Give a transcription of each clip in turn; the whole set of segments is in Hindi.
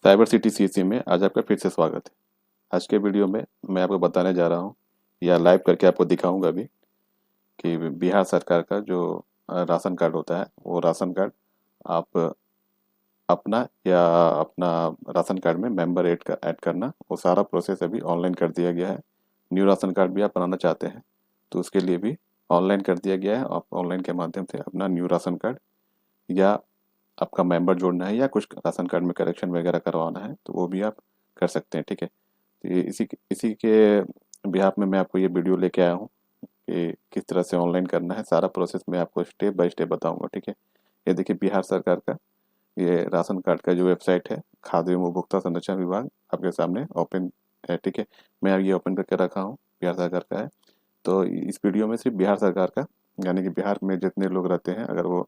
साइबर सिटी सीसी में आज आपका फिर से स्वागत है। आज के वीडियो में मैं आपको बताने जा रहा हूँ या लाइव करके आपको दिखाऊंगा भी कि बिहार सरकार का जो राशन कार्ड होता है वो राशन कार्ड आप अपना या अपना राशन कार्ड में मेंबर ऐड करना वो सारा प्रोसेस अभी ऑनलाइन कर दिया गया है। न्यू राशन कार्ड भी आप बनाना चाहते हैं तो उसके लिए भी ऑनलाइन कर दिया गया है। आप ऑनलाइन के माध्यम से अपना न्यू राशन कार्ड या आपका मेंबर जोड़ना है या कुछ राशन कार्ड में करेक्शन वगैरह करवाना है तो वो भी आप कर सकते हैं। ठीक है, तो ये इसी के बिहाफ में मैं आपको ये वीडियो लेके आया हूँ कि किस तरह से ऑनलाइन करना है। सारा प्रोसेस मैं आपको स्टेप बाय स्टेप बताऊंगा। ठीक है, ये देखिए बिहार सरकार का ये राशन कार्ड का जो वेबसाइट है खाद्य एवं उपभोक्ता संरक्षण विभाग आपके सामने ओपन है। ठीक है, मैं अब ये ओपन करके रखा हूँ, बिहार सरकार का है। तो इस वीडियो में सिर्फ बिहार सरकार का यानी कि बिहार में जितने लोग रहते हैं अगर वो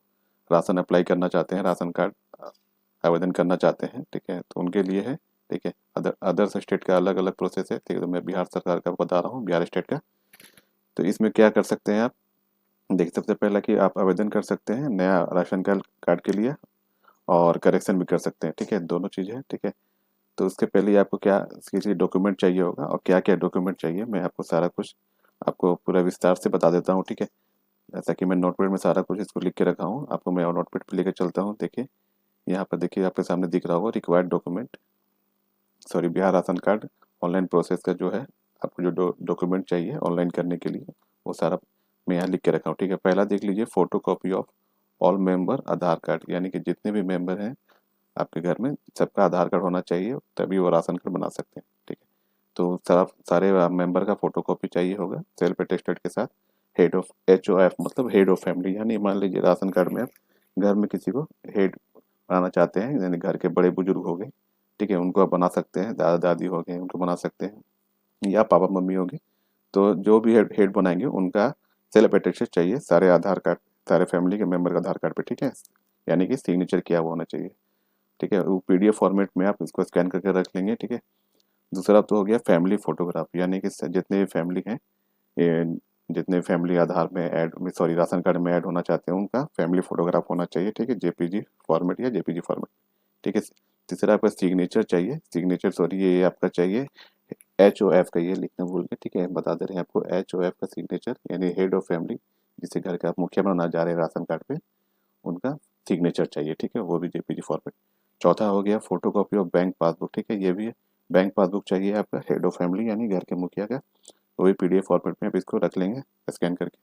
राशन अप्लाई करना चाहते हैं, राशन कार्ड आवेदन करना चाहते हैं, ठीक है, तो उनके लिए है। ठीक है, अदर्स स्टेट का अलग अलग प्रोसेस है। ठीक है, तो मैं बिहार सरकार का बता रहा हूँ, बिहार स्टेट का। तो इसमें क्या कर सकते हैं आप, देखिए सबसे पहला कि आप आवेदन कर सकते हैं नया राशन कार्ड कार्ड के लिए और करेक्शन भी कर सकते हैं। ठीक है, दोनों चीज़ है। ठीक है, तो उसके पहले ही आपको क्या इसके लिए डॉक्यूमेंट चाहिए होगा और क्या क्या डॉक्यूमेंट चाहिए मैं आपको सारा कुछ आपको पूरा विस्तार से बता देता हूँ। ठीक है, ऐसा कि मैं नोटपैड में सारा कुछ इसको लिख के रखा हूँ, आपको मैं और नोटपैड पे लेके चलता हूँ। देखिए यहाँ पर देखिए आपके सामने दिख रहा होगा required document, sorry Bihar ration card online process का जो है आपको जो डॉक्यूमेंट चाहिए ऑनलाइन करने के लिए वो सारा मैं यहाँ लिख के रखा हूँ। ठीक है, पहला देख लीजिए photo copy of all member Aadhaar card, यानी कि जितने भी मेंबर हैं आपके घर में सबका आधार कार्ड होना चाहिए तभी वो राशन कार्ड बना सकते हैं। ठीक है, तो सारे मेंबर का फोटो कॉपी चाहिए होगा सेल्फ अटेस्टेड के साथ। हेड ऑफ HOF मतलब हेड ऑफ फैमिली, यानी मान लीजिए राशन कार्ड में आप घर में किसी को हेड बनाना चाहते हैं, यानी घर के बड़े बुजुर्ग हो गए, ठीक है, उनको आप बना सकते हैं, दादा दादी हो गए उनको बना सकते हैं या पापा मम्मी हो गए। तो जो भी हेड बनाएंगे उनका सेल्फ अटेस्टेड चाहिए सारे आधार कार्ड, सारे फैमिली के मेंबर का आधार कार्ड पे। ठीक है, यानी कि सिग्नेचर किया हुआ होना चाहिए। ठीक है, वो PDF फॉर्मेट में आप इसको स्कैन करके रख लेंगे। ठीक है, दूसरा तो हो गया फैमिली फोटोग्राफ, यानी कि जितने भी फैमिली हैं ये जितने फैमिली आधार में ऐड में सॉरी राशन कार्ड में ऐड होना चाहते हैं उनका फैमिली फोटोग्राफ होना चाहिए। ठीक है, JPG फॉर्मेट या JPG फॉर्मेट। ठीक है, तीसरा आपका सिग्नेचर चाहिए, सिग्नेचर सॉरी ये आपका चाहिए HOF का, ये लिखना भूल गए। ठीक है, बता दे रहे हैं आपको HOF का सिग्नेचर, यानी हेड ऑफ फैमिली जिसे घर का आप मुखिया बनना जा रहे हैं राशन कार्ड पे उनका सिग्नेचर चाहिए। ठीक है, वो भी JPG फॉर्मेट। चौथा हो गया photo copy of bank passbook. ठीक है, ये भी है, बैंक पासबुक चाहिए आपका हेड ऑफ फैमिली यानी घर के मुखिया का, वो भी PDF फॉर्मेट में आप इसको रख लेंगे स्कैन करके।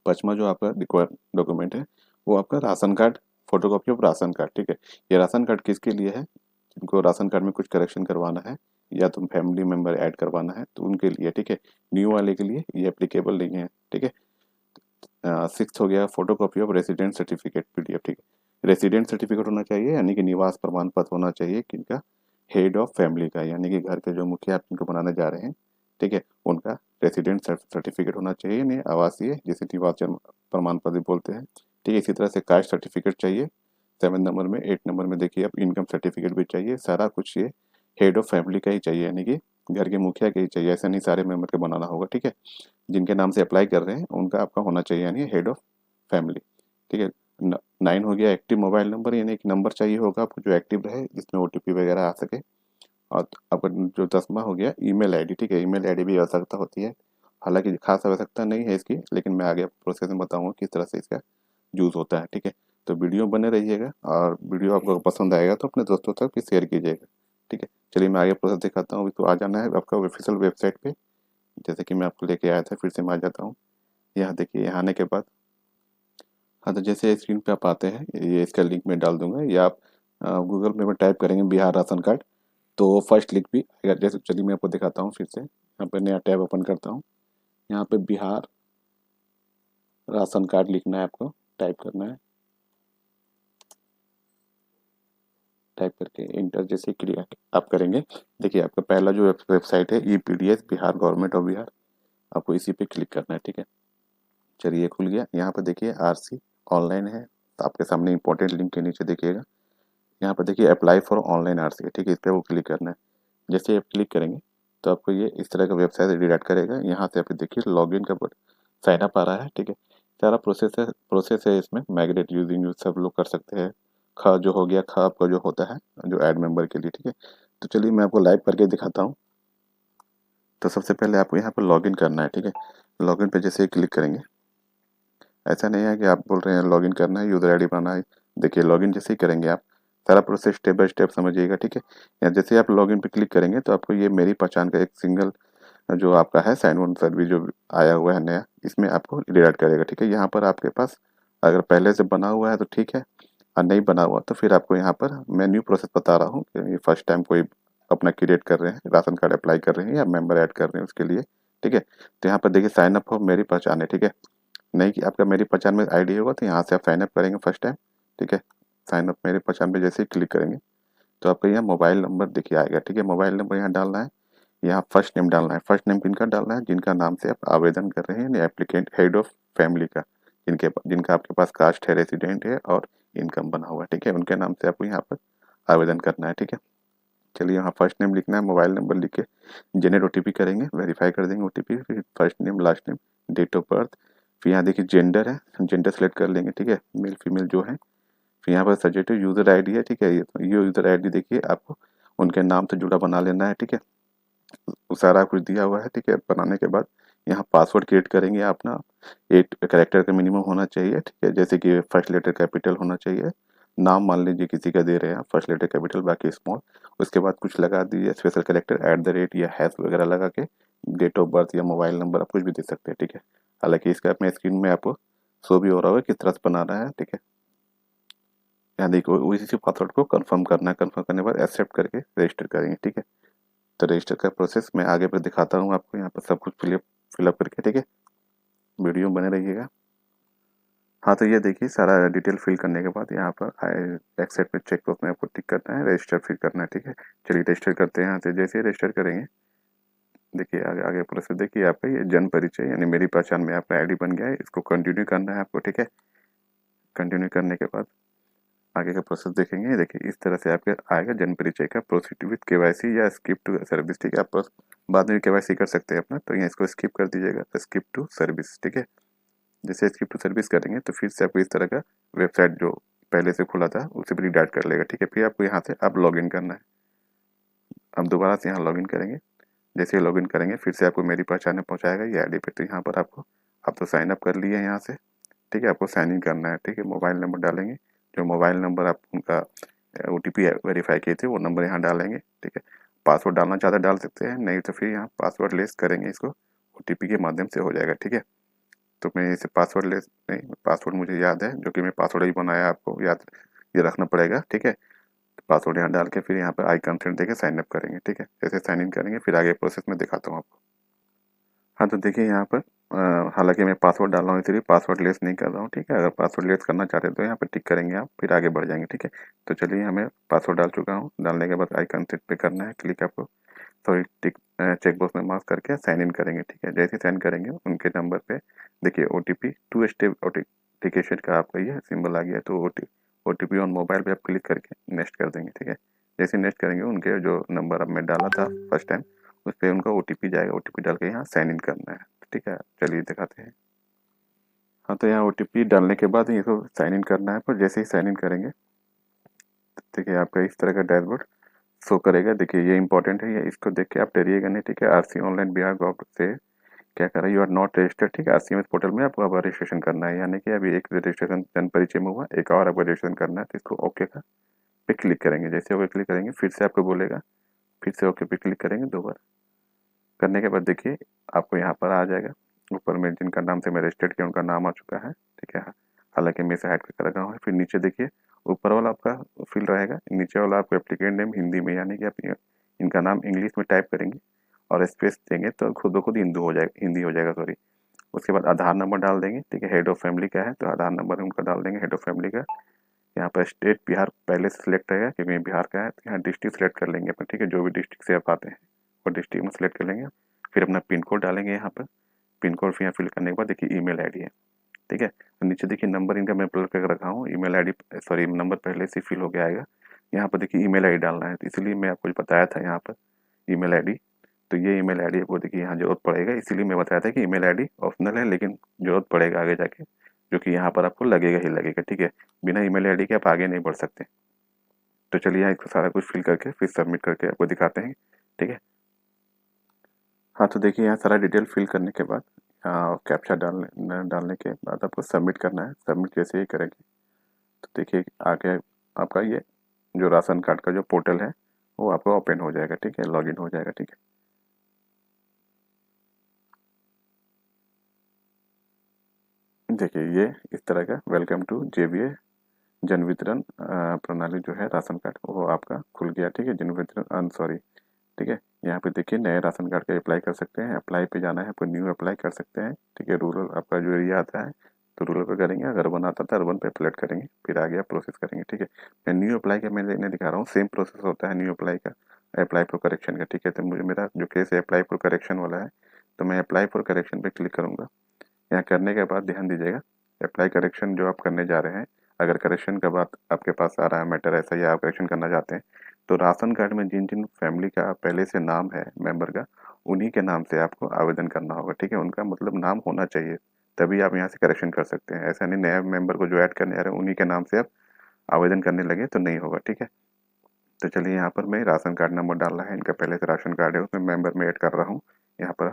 पांचवा जो आपका रिक्वायर्ड डॉक्यूमेंट है वो आपका ration card, photo copy of ration card. ठीक है, ये राशन कार्ड किसके लिए है, जिनको राशन कार्ड में कुछ करेक्शन करवाना है या तुम फैमिली मेंबर ऐड करवाना है तो उनके लिए। ठीक है, न्यू वाले के लिए ये एप्लीकेबल नहीं है। ठीक है, सिक्स हो गया photo copy of resident certificate PDF। ठीक है, रेसिडेंट सर्टिफिकेट होना चाहिए यानी कि निवास प्रमाण पत्र होना चाहिए किनका, हेड ऑफ फैमिली का, यानी कि घर के जो मुखिया आप जिनको बनाने जा रहे हैं, ठीक है, उनका रेसिडेंट सर्टिफिकेट होना चाहिए, नहीं आवासीय जिसे निवास प्रमाण पत्र बोलते हैं। ठीक है, इसी तरह से कास्ट सर्टिफिकेट चाहिए 7 नंबर में। 8 नंबर में देखिए आप इनकम सर्टिफिकेट भी चाहिए। सारा कुछ ये हेड ऑफ फैमिली का ही चाहिए, यानी कि घर के मुखिया का ही चाहिए, ऐसा नहीं सारे मेंबर का बनाना होगा। ठीक है, जिनके नाम से अप्लाई कर रहे हैं उनका आपका होना चाहिए, यानी हेड ऑफ फैमिली। ठीक है, 9 हो गया एक्टिव मोबाइल नंबर, यानी एक नंबर चाहिए होगा आपको जो एक्टिव रहे जिसमें OTP वगैरह आ सके। और आपका जो 10वां हो गया ईमेल आईडी। ठीक है, ईमेल आईडी भी आवश्यकता होती है, हालांकि खास आवश्यकता नहीं है इसकी, लेकिन मैं आगे प्रोसेस में बताऊंगा किस तरह से इसका यूज़ होता है। ठीक है, तो वीडियो बने रहिएगा और वीडियो आपको पसंद आएगा तो अपने दोस्तों तक भी शेयर कीजिएगा। ठीक है, चलिए मैं आगे प्रोसेस दिखाता हूँ। तो आ जाना है आपका ऑफिशियल वेबसाइट पे, जैसे कि मैं आपको लेके आया था, फिर से मैं आ जाता हूँ। यहाँ देखिए, यहाँ आने के बाद हाँ, तो जैसे स्क्रीन पे आप आते हैं ये इसका लिंक मैं डाल दूंगा, या आप गूगल पे में टाइप करेंगे बिहार राशन कार्ड तो फर्स्ट लिंक भी अगर, जैसे चलिए मैं आपको दिखाता हूँ फिर से, यहाँ पे नया टैब ओपन करता हूँ। यहाँ पे बिहार राशन कार्ड लिखना है, आपको टाइप करना है, टाइप करके इंटर जैसे क्लिक आप करेंगे, देखिए आपका पहला जो वेबसाइट है EPDS Bihar government of Bihar, आपको इसी पे क्लिक करना है। ठीक है, चलिए खुल गया। यहाँ पर देखिए RC ऑनलाइन है, तो आपके सामने इंपॉर्टेंट लिंक के नीचे देखिएगा, यहाँ पर देखिए अप्लाई फॉर ऑनलाइन RC। ठीक है, इस पर वो क्लिक करना है। जैसे आप क्लिक करेंगे तो आपको ये इस तरह का वेबसाइट रिडायरेक्ट करेगा। यहाँ से आप देखिए लॉगिन का साइन अप आ रहा है। ठीक है, सारा प्रोसेस है इसमें, माइग्रेट यूजिंग यूज सब लोग कर सकते हैं, ख जो हो गया, ख आपका जो होता है जो ऐड मेंबर के लिए, ठीक है। तो चलिए मैं आपको लाइव करके दिखाता हूँ। तो सबसे पहले आपको यहाँ पर लॉगिन करना है, ठीक है। लॉगिन पे जैसे ही क्लिक करेंगे, ऐसा नहीं है कि आप बोल रहे हैं लॉगिन करना है, यूज़र आईडी बनाना है। देखिए लॉगिन जैसे ही करेंगे आप, सारा प्रोसेस स्टेप बाय स्टेप समझिएगा, ठीक है। या जैसे ही आप लॉगिन पे क्लिक करेंगे तो आपको ये मेरी पहचान का एक सिंगल जो आपका है साइन इन सर्विस जो आया हुआ है नया, इसमें आपको रिडायरेक्ट करेगा, ठीक है। यहाँ पर आपके पास अगर पहले से बना हुआ है तो ठीक है, और नहीं बना हुआ तो फिर आपको यहाँ पर मैं न्यू प्रोसेस बता रहा हूँ कि फर्स्ट टाइम कोई अपना क्रिएट कर रहे हैं, राशन कार्ड अप्लाई कर रहे हैं या मेंबर ऐड कर रहे हैं उसके लिए, ठीक है। तो यहाँ पर देखिए साइन अप हो मेरी पहचान है, ठीक है। नहीं कि आपका मेरी पहचान में आईडी होगा तो यहाँ से आप साइन अप करेंगे फर्स्ट टाइम, ठीक है। साइन अप मेरी पहचान पे जैसे ही क्लिक करेंगे तो आपका यहाँ मोबाइल नंबर देखिए आएगा, ठीक है। मोबाइल नंबर यहाँ डालना है, यहाँ फर्स्ट नेम डालना है। फर्स्ट नेम किनका डालना है? जिनका नाम से आप आवेदन कर रहे हैं, यानी एप्लीकेंट हेड ऑफ फैमिली का, जिनका आपके पास कास्ट है, रेसिडेंट है और इनकम बना हुआ है, ठीक है। उनके नाम से आपको यहाँ पर आवेदन करना है, ठीक है। चलिए यहाँ फर्स्ट नेम लिखना है, मोबाइल नंबर लिख के जनरेट ओटीपी करेंगे, वेरीफाई कर देंगे ओटीपी, फिर first name, last name, date of birth, फिर यहाँ देखिए जेंडर है, जेंडर सेलेक्ट कर लेंगे, ठीक है, मेल फीमेल जो है। फिर यहाँ पर सजेस्ट यूजर आईडी है, ठीक है। ये यूजर आईडी देखिए आपको उनके नाम से जुड़ा बना लेना है, ठीक है। वो सारा कुछ दिया हुआ है, ठीक है। बनाने के बाद यहाँ पासवर्ड क्रिएट करेंगे अपना, 8 कैरेक्टर का मिनिमम होना चाहिए, ठीक है। जैसे कि फर्स्ट लेटर कैपिटल होना चाहिए, नाम मान लीजिए किसी का दे रहे हैं फर्स्ट लेटर कैपिटल बाकी स्मॉल, उसके बाद कुछ लगा दीजिए स्पेशल कैरेक्टर @ या हैश वगैरह लगा के, डेट ऑफ बर्थ या मोबाइल नंबर आप कुछ भी दे सकते हैं, ठीक है। हालांकि इसका अपने स्क्रीन में आपको शो भी हो रहा होगा किस तरह से बना रहा है, ठीक है। यहाँ देखो उसी से पासवर्ड को कंफर्म करना है, कंफर्म करने के बाद एक्सेप्ट करके रजिस्टर करेंगे, ठीक है। तो रजिस्टर का प्रोसेस मैं आगे पर दिखाता हूँ आपको, यहाँ पर सब कुछ फिलअप करके, ठीक है। वीडियो बने रहिएगा। हाँ तो ये देखिए सारा डिटेल फिल करने के बाद यहाँ पर बैक साइड पे चेक बॉक्स में आपको टिक करना है, रजिस्टर फिल करना है, ठीक है। चलिए रजिस्टर करते हैं। यहाँ से जैसे ही रजिस्टर करेंगे देखिए आगे आगे प्रोसेस देखिए आपका ये जन परिचय यानी मेरी पहचान में आपका आईडी बन गया है, इसको कंटिन्यू करना है आपको, ठीक है। कंटिन्यू करने के बाद आगे का प्रोसेस देखेंगे, देखिए इस तरह से आपके आएगा जन परिचय का, प्रोसीड विद केवाईसी या स्किप टू सर्विस, ठीक है। आप बाद में केवाईसी कर सकते हैं अपना, तो यहाँ इसको स्किप कर दीजिएगा, स्किप टू सर्विस, ठीक है। जैसे स्किप टू सर्विस करेंगे तो फिर से आपको इस तरह का वेबसाइट जो पहले से खुला था उसे भी रिडायरेक्ट कर लेगा, ठीक है। फिर आपको यहाँ से अब लॉगिन करना है। अब दोबारा से यहाँ लॉगिन करेंगे, जैसे ही लॉगिन करेंगे फिर से आपको मेरी पहचान में पहुँचाएगा ये आईडी पे। तो यहाँ पर आपको, आप तो साइन अप कर लिए हैं यहाँ से, ठीक है। आपको साइन इन करना है, ठीक है। मोबाइल नंबर डालेंगे, जो मोबाइल नंबर आप उनका ओटीपी वेरीफाई किए थे वो नंबर यहाँ डालेंगे, ठीक है। पासवर्ड डालना चाहते डाल सकते हैं, नहीं तो फिर यहाँ पासवर्ड लेस करेंगे, इसको ओटीपी के माध्यम से हो जाएगा, ठीक है। तो मैं इसे पासवर्ड लेस नहीं, पासवर्ड मुझे याद है जो कि मैं पासवर्ड ही बनाया, आपको याद ये रखना पड़ेगा, ठीक है। तो पासवर्ड यहाँ डाल के फिर यहाँ पर आई कंसेंट देके साइन अप करेंगे, ठीक है। जैसे साइन इन करेंगे फिर आगे प्रोसेस में दिखाता हूँ आपको। हाँ तो देखिए यहाँ पर हालांकि मैं पासवर्ड डाल रहा हूँ इसलिए पासवर्ड लेस नहीं कर रहा हूँ, ठीक है। अगर पासवर्ड लेस करना चाहते हैं तो यहाँ पर टिक करेंगे आप, फिर आगे बढ़ जाएंगे, ठीक है। तो चलिए हमें पासवर्ड डाल चुका हूँ, डालने के बाद आई कंसेंट पे करना है क्लिक, आपको सॉरी टिक चेक बॉक्स में मार्क करके साइन इन करेंगे, ठीक है। जैसे साइन करेंगे उनके नंबर पे देखिए ओटीपी 2 स्टेप ऑथेंटिकेशन का आपका ये सिंबल आ गया, तो ओटीपी ऑन मोबाइल पे आप क्लिक करके नेक्स्ट कर देंगे, ठीक है। जैसे नेक्स्ट करेंगे उनके जो नंबर अब मैं डाला था फर्स्ट टाइम उस पर उनका ओटीपी जाएगा, ओटीपी डाल के यहाँ साइन इन करना है, ठीक है। चलिए दिखाते हैं। हाँ तो यहाँ ओटीपी डालने के बाद इसको साइन इन करना है, पर जैसे ही साइन इन करेंगे देखिए आपका इस तरह का डैशबोर्ड शो करेगा। देखिए ये इंपॉर्टेंट है, ये इसको देख के आप डरिएगा नहीं, ठीक है। आरसी ऑनलाइन बिहार गॉव से क्या कर रहा है, यू आर नॉट रजिस्टर्ड, ठीक है। आरसीएमएस पोर्टल में आपको अब रजिस्ट्रेशन करना है, यानी कि अभी एक रजिस्ट्रेशन जन परिचय में हुआ, एक और आपको रजिस्ट्रेशन करना है, तो इसको ओके का पे क्लिक करेंगे। जैसे ओके क्लिक करेंगे फिर से आपको बोलेगा, फिर से ओके पे क्लिक करेंगे, 2 बार करने के बाद देखिए आपको यहाँ पर आ जाएगा ऊपर में जिनका नाम से मैं रजिस्टर्ड किया उनका नाम आ चुका है, ठीक है। हालांकि मैं इसे हाइड करके रखा हूँ। फिर नीचे देखिए ऊपर वाला आपका फिल रहेगा, नीचे वाला आपको एप्लीकेंट नेम हिंदी में, यानी कि आप इनका नाम इंग्लिश में टाइप करेंगे और स्पेस देंगे तो खुद ब खुद हिंदी हो जाएगा, सॉरी। उसके बाद आधार नंबर डाल देंगे, ठीक है। हेड ऑफ फैमिली का है तो आधार नंबर उनका डाल देंगे, हेड ऑफ फैमिली का। यहाँ पर स्टेट बिहार पहले से सिलेक्ट रहेगा क्योंकि बिहार का है, तो यहाँ डिस्ट्रिक्ट सेलेक्ट कर लेंगे अपना, ठीक है। जो भी डिस्ट्रिक्ट से आप आते हैं वो डिस्ट्रिक्ट में सेलेक्ट कर लेंगे। फिर अपना पिन कोड डालेंगे यहाँ पर, पिन कोड फिर यहाँ फिल करने के बाद देखिए ईमेल आईडी है, ठीक है। तो नीचे देखिए नंबर इनका मैं प्लग करके रखा हूँ, ईमेल आईडी सॉरी नंबर पहले से फिल हो गया आएगा। यहाँ पर देखिए ईमेल आईडी डालना है, तो इसलिए मैं आपको बताया था यहाँ पर ईमेल आईडी। तो ये ईमेल आईडी आपको देखिए यहाँ जरूरत पड़ेगा, इसीलिए मैं बताया था कि ईमेल आईडी ऑप्शनल है लेकिन जरूरत पड़ेगा आगे जाके। जो कि यहाँ पर आपको लगेगा ही लगेगा, ठीक है। बिना ईमेल आईडी के आप आगे नहीं बढ़ सकते। तो चलिए यहाँ इसको सारा कुछ फिल करके फिर सबमिट करके आपको दिखाते हैं, ठीक है। हाँ, तो देखिए यहाँ सारा डिटेल फिल करने के बाद कैप्चा डालने के बाद आपको सबमिट करना है। सबमिट जैसे ही करेंगे तो देखिए आगे आपका ये जो राशन कार्ड का जो पोर्टल है वो आपको ओपन हो जाएगा, ठीक है, लॉगिन हो जाएगा, ठीक है। देखिए ये इस तरह का वेलकम टू जेबीए जन वितरण प्रणाली जो है राशन कार्ड वो आपका खुल गया, ठीक है। जन वितरण सॉरी, ठीक है। यहाँ पे देखिए नए राशन कार्ड का अप्लाई कर सकते हैं, अप्लाई पे जाना है आपको, न्यू अप्लाई कर सकते हैं, ठीक है। रूरल आपका जो एरिया आता है तो रूरल पे करेंगे, अगर अर्बन आता था अर्बन पे सेलेक्ट करेंगे, फिर आगे आप प्रोसेस करेंगे, ठीक है। मैं न्यू अप्लाई का मैं इन्हें दिखा रहा हूँ, सेम प्रोसेस होता है न्यू अप्लाई का, अप्लाई फॉर करेक्शन का, ठीक है। तो मुझे मेरा जो केस है अप्लाई फॉर करेक्शन वाला है, तो मैं अप्लाई फॉर करेक्शन पे क्लिक करूँगा। यहाँ करने के बाद ध्यान दीजिएगा, अप्लाई करेक्शन जो आप करने जा रहे हैं, अगर करेक्शन का बात आपके पास आ रहा है मैटर ऐसा या आप करेक्शन करना चाहते हैं, तो राशन कार्ड में जिन जिन फैमिली का पहले से नाम है मेंबर का, उन्हीं के नाम से आपको आवेदन करना होगा, ठीक है। उनका मतलब नाम होना चाहिए, तभी आप यहाँ से करेक्शन कर सकते हैं। ऐसा नहीं नया मेंबर को जो ऐड करने आ रहे हैं उन्हीं के नाम से आप आवेदन करने लगे तो नहीं होगा, ठीक है। तो चलिए यहाँ पर मैं राशन कार्ड नंबर डालना है, इनका पहले से राशन कार्ड है उसमें मेंबर में ऐड कर रहा हूँ यहाँ पर।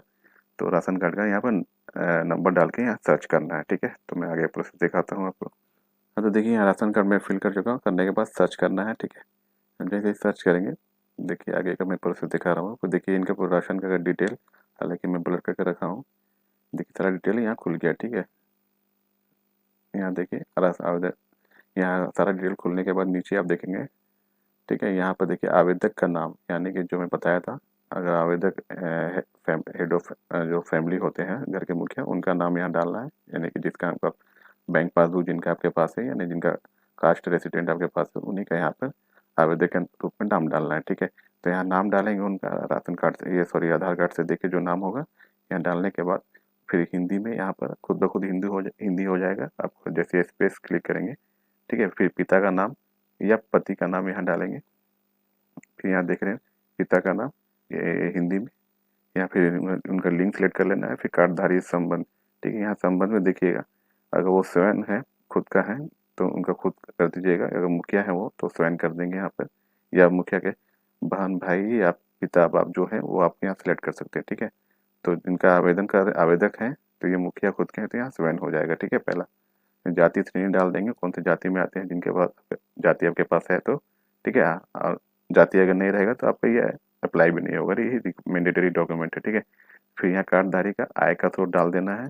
तो राशन कार्ड का यहाँ पर नंबर डाल के यहाँ सर्च करना है, ठीक है। तो मैं आगे प्रोसेस दिखाता हूँ आपको। हाँ, तो देखिए यहाँ राशन कार्ड में फिल कर चुका हूँ, करने के बाद सर्च करना है, ठीक है। जैसे ही सर्च करेंगे देखिए आगे का मैं प्रोसेस दिखा रहा हूँ आपको। देखिए इनका पूरा राशन कार्ड का डिटेल, हालांकि मैं ब्लर करके रखा हूँ, देखिए सारा डिटेल यहाँ खुल गया, ठीक है। यहाँ देखिए आवेदक, यहाँ सारा डिटेल खुलने के बाद नीचे आप देखेंगे, ठीक है। यहाँ पर देखिए आवेदक का नाम, यानी कि जो मैं बताया था, अगर आवेदक हेड ऑफ जो फैमिली होते हैं घर के मुखिया, उनका नाम यहाँ डालना है, यानी कि जिसका आपका बैंक पासबुक जिनका आपके पास है, यानी जिनका कास्ट रेसिडेंट आपके पास है, उन्हीं का यहाँ पर आवेदक के रूप में नाम डालना है, ठीक है। तो यहाँ नाम डालेंगे उनका राशन कार्ड से, ये सॉरी आधार कार्ड से देखिए जो नाम होगा, यहाँ डालने के बाद फिर हिंदी में यहाँ पर खुद ब खुद हिंदी हो जाएगा। आप जैसे स्पेस क्लिक करेंगे, ठीक है, फिर पिता का नाम या पति का नाम यहाँ डालेंगे। फिर यहाँ देख रहे हैं पिता का नाम ये हिंदी में, या फिर उनका लिंक सेलेक्ट कर लेना है, फिर कार्डधारी संबंध, ठीक है। यहाँ संबंध में देखिएगा, अगर वो स्वयं है खुद का है तो उनका खुद कर दीजिएगा, अगर मुखिया है वो तो स्वयं कर देंगे यहाँ पर, या मुखिया के बहन भाई या पिता बाप जो है वो आप यहाँ सेलेक्ट कर सकते हैं, ठीक है। तो जिनका आवेदन का आवेदक है तो ये मुखिया खुद के हैं तो यहाँ स्वयं हो जाएगा, ठीक है। पहला जाति श्रेणी डाल देंगे, कौन सी जाति में आते हैं, जिनके पास जाति आपके पास है तो, ठीक है। और जाति अगर नहीं रहेगा तो आपका ये अप्लाई भी नहीं होगा, ये मैंडेटरी डॉक्यूमेंट है, ठीक है। फिर यहाँ कार्डधारी का आय का स्रोत डाल देना है,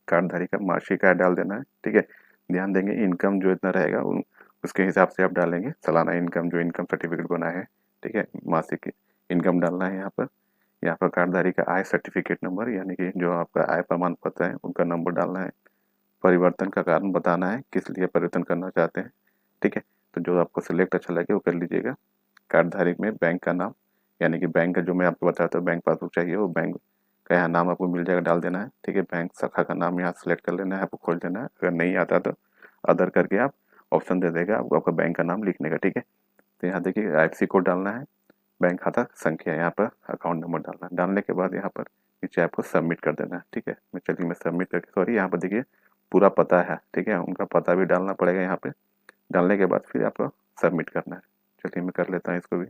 कार्डधारी का मासिक आय डाल देना है, ठीक है। ध्यान देंगे इनकम जो इतना रहेगा उसके हिसाब से आप डालेंगे, सालाना इनकम जो इनकम सर्टिफिकेट बना है, ठीक है, मासिक इनकम डालना है यहाँ पर। यहाँ पर कार्डधारी का आय सर्टिफिकेट नंबर, यानी कि जो आपका आय प्रमाण पत्र है उनका नंबर डालना है। परिवर्तन का कारण बताना है, किस लिए परिवर्तन करना चाहते हैं, ठीक है। तो जो आपको सिलेक्ट अच्छा लगे वो कर लीजिएगा। कार्डधारी में बैंक का नाम, यानी कि बैंक का जो मैं आपको बताया था बैंक पासबुक चाहिए, वो बैंक का यहाँ नाम आपको मिल जाएगा, डाल देना है, ठीक है। बैंक शाखा का नाम यहाँ सेलेक्ट कर लेना है, आपको खोल देना है। अगर नहीं आता तो अदर करके आप ऑप्शन दे देगा आपको आपका बैंक का नाम लिखने का, ठीक है। तो यहाँ देखिए आईएफएससी कोड डालना है, बैंक खाता संख्या, यहाँ पर अकाउंट नंबर डालना है। डालने के बाद यहाँ पर नीचे आपको सबमिट कर देना है, ठीक है। मैं सबमिट करके, सॉरी यहाँ पर देखिए पूरा पता है, ठीक है, उनका पता भी डालना पड़ेगा यहाँ पे। डालने के बाद फिर आपको सबमिट करना है। चलिए मैं कर लेता हूँ इसको भी।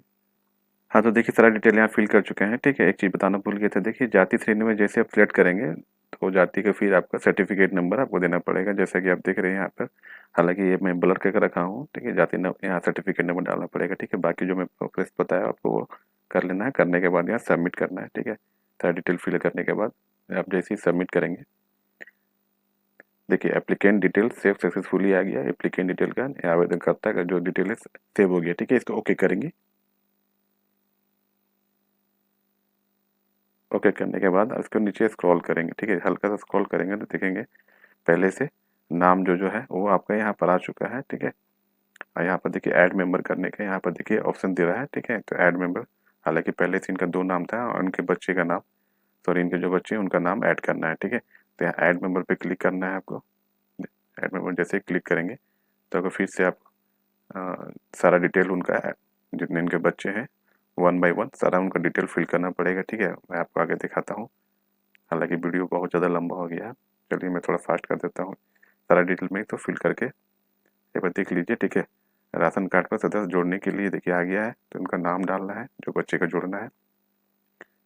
हाँ, तो देखिए सारा डिटेल यहाँ फिल कर चुके हैं, ठीक है। एक चीज़ बताना भूल गए थे, देखिए जाति श्रेणी में जैसे आप सिलेक्ट करेंगे तो जाति का फिर आपका सर्टिफिकेट नंबर आपको देना पड़ेगा, जैसा कि आप देख रहे हैं यहाँ पर। हालांकि ये मैं ब्लर करके रखा हूँ, ठीक है। जाति यहाँ सर्टिफिकेट नंबर डालना पड़ेगा, ठीक है। बाकी जो मैं प्रोसेस बताया आपको वो कर लेना है, करने के बाद यहाँ सबमिट करना है, ठीक है। सारा डिटेल फिल करने के बाद आप जैसे ही सबमिट करेंगे, देखिए एप्लीकेंट डिटेल सेव सक्सेसफुली आ गया। एप्लीकेंट डिटेल का आवेदनकर्ता का जो डिटेल है सेव हो गया, ठीक है। इसको ओके करेंगे। ओके करने के बाद इसको नीचे स्क्रॉल करेंगे, ठीक है, हल्का सा स्क्रॉल करेंगे तो देखेंगे पहले से नाम जो है वो आपका यहाँ पर आ चुका है, ठीक है। और यहाँ पर देखिए ऐड मेंबर करने का यहाँ पर देखिए ऑप्शन दे रहा है, ठीक है। तो ऐड मेंबर, हालांकि पहले से इनका दो नाम था और इनके बच्चे का नाम, सॉरी इनके जो बच्चे हैं उनका नाम ऐड करना है, ठीक है। तो यहाँ ऐड मेंबर पे क्लिक करना है आपको। ऐड मेंबर जैसे ही क्लिक करेंगे तो अगर फिर से आप सारा डिटेल उनका जितने इनके बच्चे हैं वन बाय वन सारा उनका डिटेल फिल करना पड़ेगा, ठीक है। मैं आपको आगे दिखाता हूँ, हालांकि वीडियो बहुत ज़्यादा लंबा हो गया है, चलिए मैं थोड़ा फास्ट कर देता हूँ। सारा डिटेल में तो फिल करके एक बार देख लीजिए, ठीक है। राशन कार्ड पर सदस्य जोड़ने के लिए देखिए आ गया है, तो उनका नाम डालना है जो बच्चे का जोड़ना है,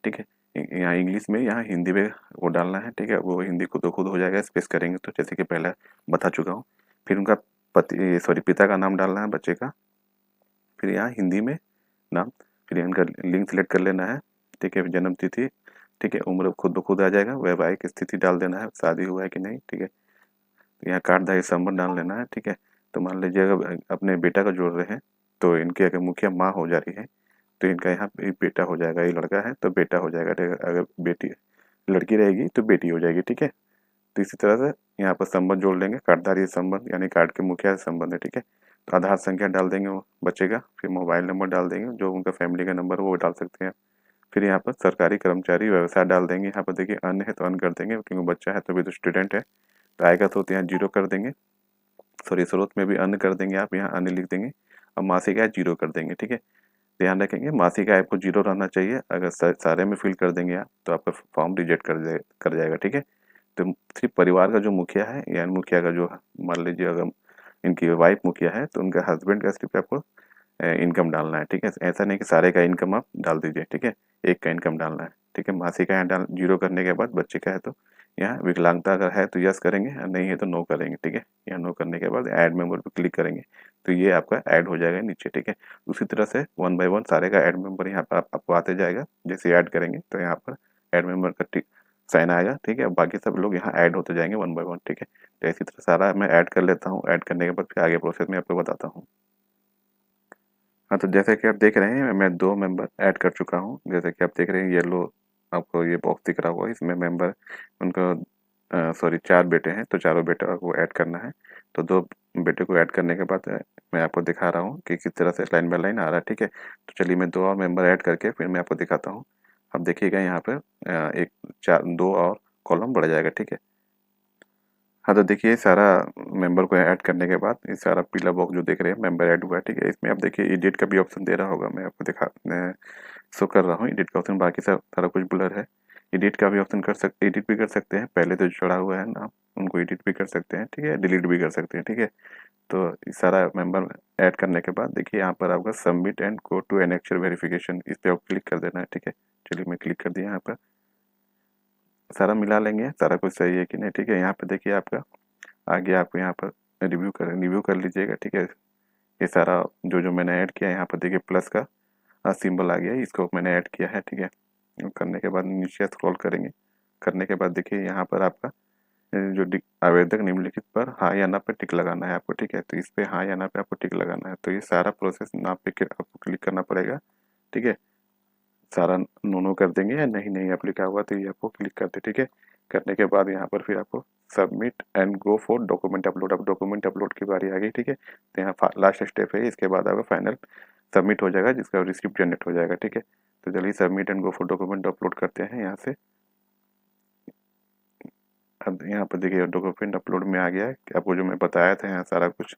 ठीक है। यहाँ इंग्लिश में, यहाँ हिंदी में वो डालना है, ठीक है। वो हिंदी खुद खुद हो जाएगा, स्पेस करेंगे तो, जैसे कि पहले बता चुका हूँ। फिर उनका पिता का नाम डालना है बच्चे का, फिर यहाँ हिंदी में नाम, फिर इनका लिंग सिलेक्ट कर लेना है, ठीक है। जन्म तिथि, ठीक है। उम्र खुद ब खुद आ जाएगा, वैवाहिक स्थिति डाल देना है, शादी हुआ है कि नहीं, ठीक है। तो यहाँ कार्डधारी संबंध डाल लेना है, ठीक है। तो मान लीजिए अगर अपने बेटा का जोड़ रहे हैं, तो इनकी अगर मुखिया माँ हो जा रही है, तो इनका यहाँ पे बेटा हो जाएगा। ये लड़का है तो बेटा हो जाएगा, ठीक है। अगर बेटी लड़की रहेगी तो बेटी हो जाएगी, ठीक है। तो इसी तरह से यहाँ पर संबंध जोड़ लेंगे, कार्डधारी संबंध यानी कार्ड के मुखिया से संबंध है, ठीक है। तो आधार संख्या डाल देंगे वो बच्चे का, फिर मोबाइल नंबर डाल देंगे, जो उनका फैमिली का नंबर वो डाल सकते हैं। फिर यहाँ पर सरकारी कर्मचारी व्यवसाय डाल देंगे। यहाँ पर देखिए अन्य है तो अन्य कर देंगे, क्योंकि बच्चा है तो भी तो स्टूडेंट है, तो आएगा तो यहाँ जीरो कर देंगे। सॉरी, स्रोत में भी अन्य कर देंगे, आप यहाँ अन्य लिख देंगे। अब मासिक आय जीरो कर देंगे, ठीक है। ध्यान रखेंगे मासिक आय आपको जीरो रहना चाहिए। अगर सारे में फिल कर देंगे आप तो आपका फॉर्म रिजेक्ट कर जाएगा, ठीक है। तो सिर्फ परिवार का जो मुखिया है, यानी मुखिया का जो, मान लीजिए अगर इनकी वाइफ मुखिया है तो उनका हस्बैंड का सिर्फ आपको इनकम डालना है, ठीक है। ऐसा नहीं कि सारे का इनकम आप डाल दीजिए, ठीक है। एक का इनकम डालना है, ठीक है। मासिक आय डाल जीरो करने के बाद बच्चे का है तो यहाँ विकलांगता अगर है तो यस करेंगे, और नहीं है तो नो करेंगे, ठीक है। यहाँ नो करने के बाद ऐड मेंबर पर क्लिक करेंगे तो ये आपका ऐड हो जाएगा नीचे, ठीक है। उसी तरह से 1 बाय 1 सारे का ऐड मेंबर यहाँ पर आपको आते जाएगा। जैसे ऐड करेंगे तो यहाँ पर ऐड मेंबर का साइन आएगा, ठीक है। बाकी सब लोग यहाँ ऐड होते जाएंगे 1 बाय 1, ठीक है। तो इसी तरह सारा मैं ऐड कर लेता हूँ। ऐड करने के बाद फिर आगे प्रोसेस में आपको बताता हूँ। हाँ, तो जैसे कि आप देख रहे हैं मैं 2 मेंबर ऐड कर चुका हूँ। जैसे कि आप देख रहे हैं येलो आपको ये बॉक्स दिख रहा होगा, इसमें मेंबर उनका सॉरी 4 बेटे हैं, तो चारों बेटा को ऐड करना है। तो 2 बेटे को ऐड करने के बाद मैं आपको दिखा रहा हूँ कि किस तरह से लाइन बाय लाइन आ रहा है, ठीक है। तो चलिए मैं 2 और मेंबर ऐड करके फिर मैं आपको दिखाता हूँ। अब देखिएगा यहाँ पर एक 2 और कॉलम बढ़ जाएगा, ठीक है। हाँ, तो देखिए सारा मेंबर को ऐड करने के बाद ये सारा पीला बॉक्स जो देख रहे हैं मेंबर ऐड हुआ है, ठीक है। इसमें आप देखिए एडिट का भी ऑप्शन दे रहा होगा, मैं आपको शो कर रहा हूँ एडिट का ऑप्शन। बाकी सब सारा कुछ ब्लर है। एडिट का भी ऑप्शन एडिट भी कर सकते हैं, पहले तो चढ़ा हुआ है ना, उनको एडिट भी कर सकते हैं, ठीक है। डिलीट भी कर सकते हैं, ठीक है। तो ये सारा मेंबर ऐड करने के बाद देखिए यहाँ पर आपका submit and go to annexure verification, इस पर आप क्लिक कर देना है, ठीक है। चलिए मैं क्लिक कर दिया यहाँ पर। सारा मिला लेंगे सारा कुछ सही है कि नहीं, ठीक है। यहाँ पे देखिए आपका आगे आपको यहाँ पर रिव्यू कर लीजिएगा, ठीक है। ये सारा जो जो मैंने ऐड किया है यहाँ पर देखिए प्लस का सिंबल आ गया है, इसको मैंने ऐड किया है, ठीक है। करने के बाद नीचे स्क्रॉल करेंगे। करने के बाद देखिए यहाँ पर आपका जो आवेदक निम्नलिखित पर हाँ या ना पे टिक लगाना है आपको, ठीक है। तो इस पे हाँ या ना पे आपको टिक लगाना है। तो ये सारा प्रोसेस ना पे आपको क्लिक करना पड़ेगा, ठीक है। सारा नो कर देंगे या नहीं नहीं आप लिखा हुआ तो ये आपको क्लिक कर दे, ठीक है। करने के बाद यहाँ पर फिर आपको submit and go for document upload. अब डॉक्यूमेंट अपलोड की बारी आ गई, ठीक है। तो यहाँ लास्ट स्टेप है, इसके बाद आपका फाइनल सबमिट हो जाएगा, जिसका रिसिप्ट जनरेट हो जाएगा, ठीक है। तो चलिए submit and go for document upload करते हैं यहाँ से। अब यहाँ पर देखिए डॉक्यूमेंट अपलोड में आ गया है, आपको जो मैं बताया था यहाँ सारा कुछ,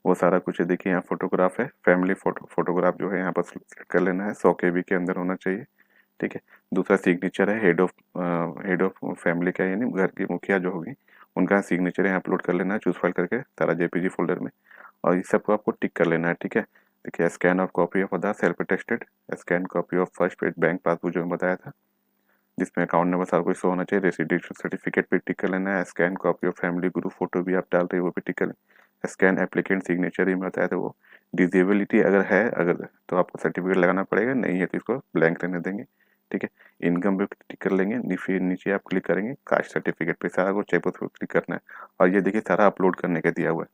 वो सारा कुछ है। देखिए यहाँ फोटोग्राफ है, फैमिली फोटोग्राफ जो है यहाँ पर सिलेक्ट कर लेना है, 100 KB के अंदर होना चाहिए, ठीक है। दूसरा सिग्नेचर है हेड ऑफ फैमिली का, यानी घर की मुखिया जो होगी उनका सिग्नेचर यहाँ अपलोड कर लेना है, चूज फाइल करके सारा JPG फोल्डर में। और इस सबको आपको टिक कर लेना है, ठीक है। देखिए scan of copy of Aadhaar self attested, scan copy of first page bank passbook जो मैं बताया था, जिसमें अकाउंट नंबर सारा कुछ शो होना चाहिए। रेसिडेंशियल सर्टिफिकेट पे टिक कर लेना है। Scan copy of family group photo भी आप डाल रहे हो वो भी टिक कर लें। स्कैन एप्लीकेंट सिग्नेचर ही बताया था वो। डिजेबिलिटी अगर है अगर तो आपको सर्टिफिकेट लगाना पड़ेगा, नहीं है तो इसको ब्लैंक रहने देंगे, ठीक है। इनकम पे टिक कर लेंगे, फिर नीचे आप क्लिक करेंगे कास्ट सर्टिफिकेट पे, सारा कुछ चेक पर क्लिक करना है। और ये देखिए सारा अपलोड करने का दिया हुआ है।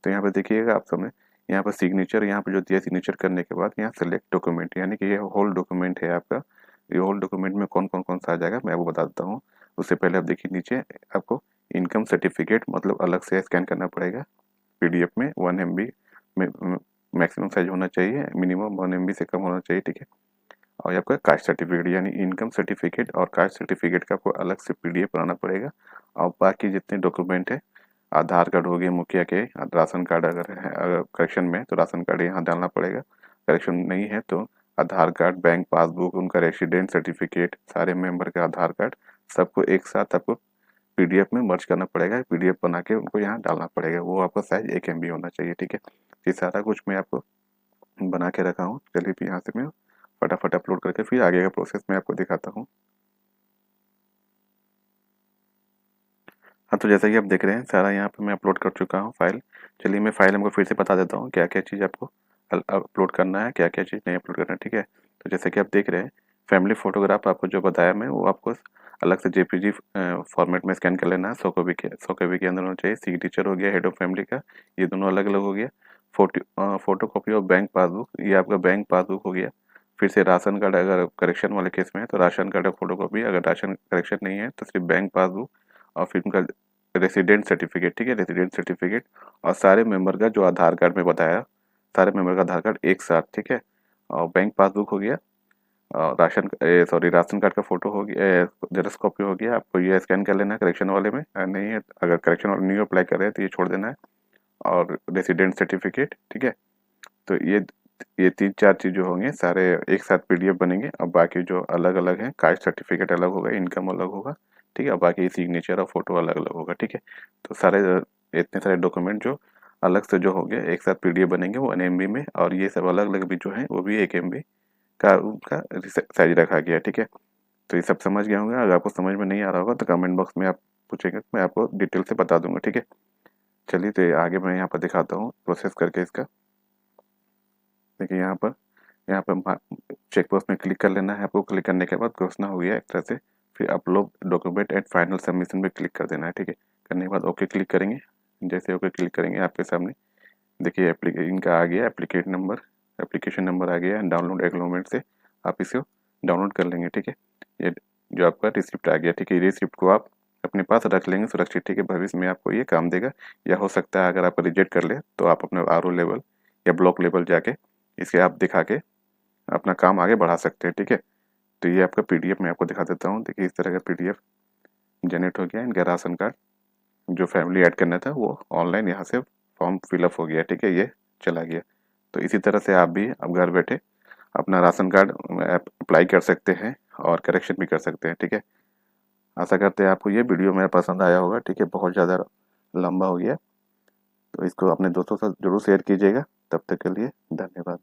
तो यहाँ पर देखिएगा आप सबने यहाँ पर सिग्नेचर यहाँ पर जो दिया, सिग्नेचर करने के बाद यहाँ सेलेक्ट डॉक्यूमेंट, यानी कि ये होल डॉक्यूमेंट है आपका। ये होल डॉक्यूमेंट में कौन कौन कौन सा आ जाएगा मैं आपको बता देता हूँ। उससे पहले आप देखिए नीचे आपको इनकम सर्टिफिकेट मतलब अलग से स्कैन करना पड़ेगा PDF में 1 MB में मैक्सिमम साइज होना चाहिए, मिनिमम 1 MB से कम होना चाहिए, ठीक है। और ये आपका कास्ट सर्टिफिकेट यानी इनकम सर्टिफिकेट और कास्ट सर्टिफिकेट का आपको अलग से PDF बनाना पड़ेगा। और बाकी जितने डॉक्यूमेंट है, आधार कार्ड हो गया मुखिया के, राशन कार्ड अगर है, अगर करेक्शन में तो राशन कार्ड यहाँ डालना पड़ेगा, करेक्शन नहीं है तो आधार कार्ड, बैंक पासबुक, उनका रेसिडेंट सर्टिफिकेट, सारे मेंबर के आधार कार्ड, सबको एक साथ आपको पीडीएफ में मर्ज करना पड़ेगा, पीडीएफ बना के उनको यहाँ डालना पड़ेगा, वो आपका साइज 1 MB होना चाहिए। ठीक है, ये सारा कुछ मैं आपको बना के रखा हूँ। चलिए फिर यहाँ से मैं फटाफट अपलोड करके फिर आगे का प्रोसेस मैं आपको दिखाता हूँ। हाँ, तो जैसा कि आप देख रहे हैं सारा यहाँ पे मैं अपलोड कर चुका हूँ फाइल। चलिए मैं फाइल हमको फिर से बता देता हूँ क्या क्या चीज़ आपको अपलोड करना है, क्या क्या चीज़ नहीं अपलोड करना है। ठीक है, तो जैसे कि आप देख रहे हैं फैमिली फोटोग्राफ आपको जो बताया मैं, वो आपको अलग से जेपीजी फॉर्मेट में स्कैन कर लेना है। 100 KB के अंदर होना चाहिए। सिग्नेचर हो गया हेड ऑफ फैमिली का, ये दोनों अलग अलग हो गया। Photo copy of bank passbook, ये आपका बैंक पासबुक हो गया। फिर से राशन कार्ड, अगर करेक्शन वाले केस में है तो राशन कार्ड का फोटो कॉपी, अगर राशन करेक्शन नहीं है तो सिर्फ बैंक पासबुक। और फिर उनका रेसिडेंट सर्टिफिकेट, ठीक है, रेसिडेंट सर्टिफिकेट। और सारे मेंबर का जो आधार कार्ड में बताया, सारे मेंबर का आधार कार्ड एक साथ। ठीक है, और बैंक पासबुक हो गया, और राशन कार्ड का फोटो हो गया, जेरॉक्स कॉपी हो गया। आपको ये स्कैन कर लेना है करेक्शन वाले में, नहीं है अगर करेक्शन वाले न्यू अप्लाई कर रहे हैं तो ये छोड़ देना है। और रेसिडेंट सर्टिफिकेट, ठीक है। तो ये 3-4 चीज़ जो होंगे सारे एक साथ पीडीएफ बनेंगे। और बाकी जो अलग अलग हैं, कास्ट सर्टिफिकेट अलग होगा, इनकम अलग होगा, ठीक है, और बाकी सिग्नेचर और फोटो अलग अलग होगा। ठीक है, तो सारे इतने सारे डॉक्यूमेंट जो अलग से जो होंगे एक साथ पीडीएफ बनेंगे वो 1 MB में। और ये सब अलग अलग भी जो हैं वो भी 1 MB का उनका साइज रखा गया है। ठीक है, तो ये सब समझ गया होंगे। अगर आपको समझ में नहीं आ रहा होगा तो कमेंट बॉक्स में आप पूछेंगे तो मैं आपको डिटेल से बता दूंगा। ठीक है, चलिए तो आगे मैं यहाँ पर दिखाता हूँ प्रोसेस करके इसका। देखिए यहाँ पर चेक बॉक्स में क्लिक कर लेना है आपको। क्लिक करने के बाद घोषणा हो गया एक तरह से। फिर upload document and final submission पे क्लिक कर देना है। ठीक है, करने के बाद ओके क्लिक करेंगे। जैसे ओके क्लिक करेंगे आपके सामने देखिए इनका आ गया एप्लीकेशन नंबर आ गया। डाउनलोड एक्नॉलेजमेंट से आप इसे डाउनलोड कर लेंगे। ठीक है, ये जो आपका रिसिप्ट आ गया। ठीक है, रिसिप्ट को आप अपने पास रख लेंगे सुरक्षित। ठीक है, भविष्य में आपको ये काम देगा। या हो सकता है अगर आप रिजेक्ट कर ले तो आप अपने RO लेवल या ब्लॉक लेवल जाके इसे आप दिखा के अपना काम आगे बढ़ा सकते हैं। ठीक है, तो ये आपका पीडीएफ मैं आपको दिखा देता हूँ। देखिए इस तरह का पीडीएफ जनरेट हो गया। इनका राशन कार्ड जो फैमिली ऐड करना था वो ऑनलाइन यहाँ से फॉर्म फिलअप हो गया। ठीक है, ये चला गया। तो इसी तरह से आप भी अब घर बैठे अपना राशन कार्ड अप्लाई कर सकते हैं और करेक्शन भी कर सकते हैं। ठीक है, आशा करते हैं आपको ये वीडियो मेरा पसंद आया होगा। ठीक है, बहुत ज़्यादा लंबा हो गया, तो इसको अपने दोस्तों के साथ जरूर शेयर कीजिएगा। तब तक के लिए धन्यवाद।